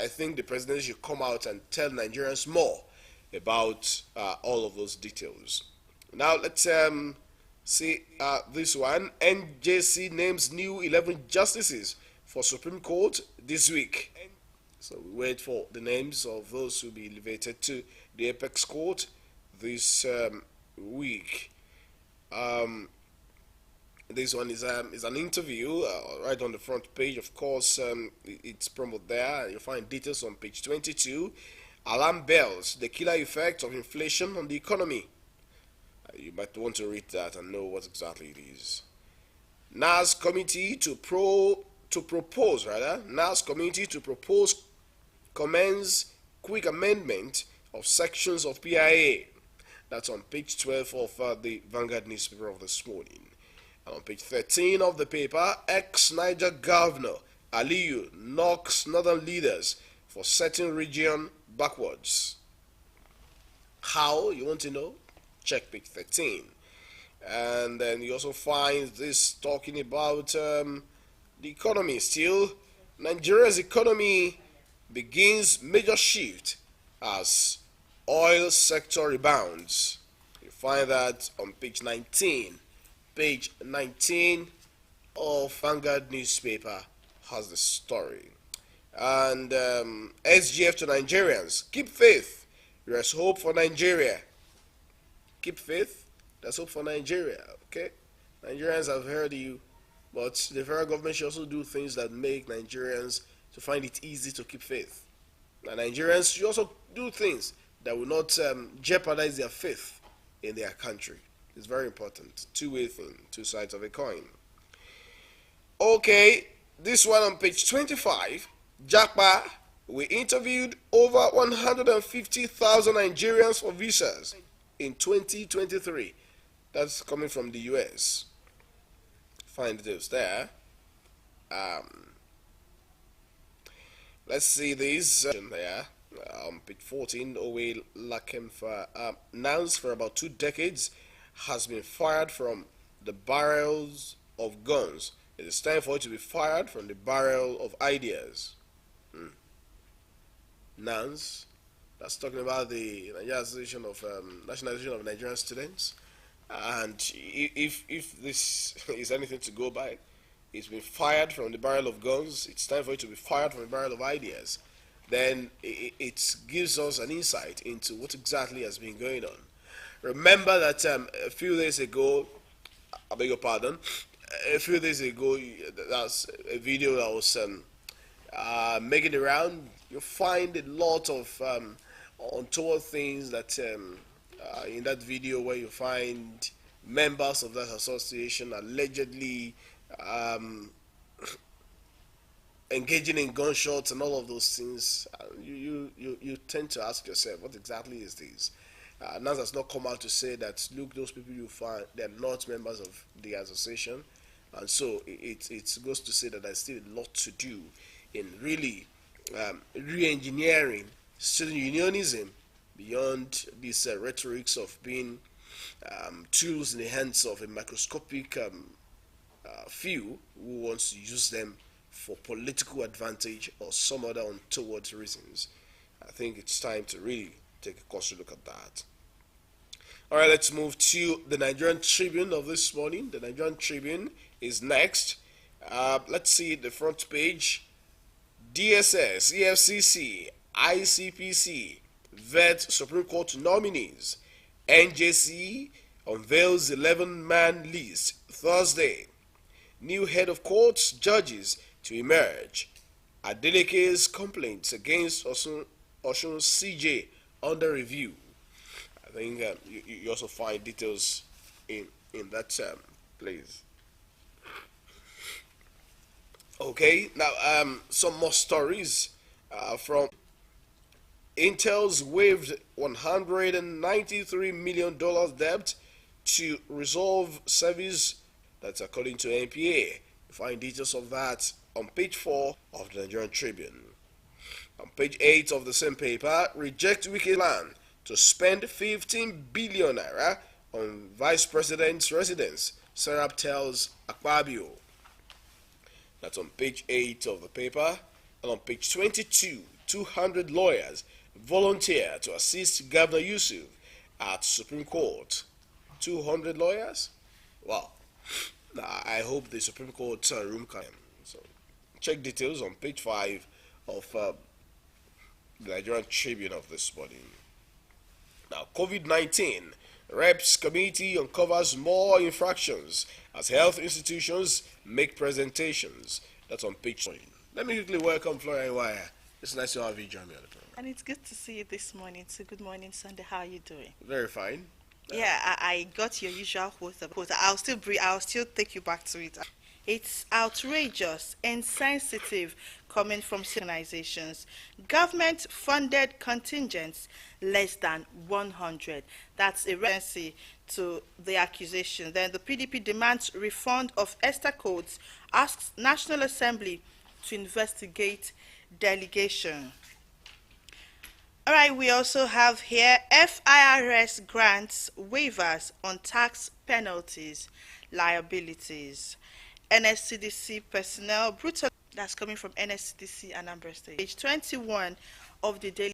I think the president should come out and tell Nigerians more about all of those details. Now let's see this one. NJC names new 11 justices for Supreme Court this week. So we wait for the names of those who will be elevated to the apex court this week. This one is an interview right on the front page. Of course, it's promoted there. You'll find details on page 22. Alarm bells: the killer effect of inflation on the economy. You might want to read that and know what exactly it is. NAS committee to propose commence quick amendment of sections of PIA. That's on page 12 of the Vanguard newspaper of this morning. And on page 13 of the paper, ex-Niger Governor Aliyu knocks northern leaders for setting region backwards. How? You want to know? Check page 13. And then you also find this talking about the economy still. Nigeria's economy begins major shift as oil sector rebounds. You find that on page 19. Page 19 of Vanguard newspaper has the story. And SGF to Nigerians: keep faith, there's hope for Nigeria. Keep faith, there's hope for Nigeria. Okay, Nigerians have heard you, but the federal government should also do things that make Nigerians to find it easy to keep faith. And Nigerians should also do things that will not jeopardize their faith in their country. It's very important. Two-way thing, two sides of a coin. Okay, this one on page 25. Jakpa, we interviewed over 150,000 Nigerians for visas in 2023. That's coming from the US. Find details there. Let's see this there. On page 14, Owe Lakemfa, announced for about 2 decades, has been fired from the barrels of guns. It is time for it to be fired from the barrel of ideas. NANS, that's talking about the Nigerian Association of Nationalization of Nigerian Students. And if this is anything to go by, it's been fired from the barrel of guns. It's time for it to be fired from the barrel of ideas. Then it gives us an insight into what exactly has been going on. Remember that a few days ago, I beg your pardon, a few days ago, that's a video that was making it around. You find a lot of untoward things that in that video, where you find members of that association allegedly engaging in gunshots and all of those things. You tend to ask yourself, what exactly is this? NAS has not come out to say that, look, those people you find, they're not members of the association. And so it goes to say that there's still a lot to do in really re-engineering student unionism beyond these rhetorics of being tools in the hands of a microscopic few who wants to use them for political advantage or some other untoward reasons. I think it's time to really take a closer look at that. All right, let's move to the Nigerian Tribune of this morning. The Nigerian Tribune is next. Let's see the front page. DSS, EFCC, ICPC vet Supreme Court nominees. NJC unveils 11-man list Thursday. New head of courts judges to emerge. Adeleke's complaints against Osun CJ under review. I think you also find details in that place. Okay, now some more stories from Intel's waived $193 million debt to resolve service. That's according to NPA. You find details of that on page 4 of the Nigerian Tribune. On page 8 of the same paper, reject Wike plan to spend 15 billion naira on Vice President's residence, Serap tells Akpabio. That's on page 8 of the paper. And on page 22, 200 lawyers volunteer to assist Governor Yusuf at Supreme Court. 200 lawyers? Wow. Now, I hope the Supreme Court room can. So, check details on page 5 of the Nigerian Tribune of this morning. Now, COVID-19. Reps Committee uncovers more infractions as health institutions make presentations. That's on page 9. Let me quickly welcome Florian Wire. It's nice to have you join me on the program. And it's good to see you this morning. So good morning, Sunday. How are you doing? Very fine. Yeah, I got your usual quote. I'll still take you back to it. It's outrageous and sensitive coming from organizations. Government-funded contingents less than 100. That's a reference to the accusation. Then the PDP demands refund of ESTA codes, asks National Assembly to investigate delegation. All right, we also have here FIRS grants waivers on tax penalties, liabilities. NSCDC personnel brutal. That's coming from NSCDC Anambra State. Page 21 of the daily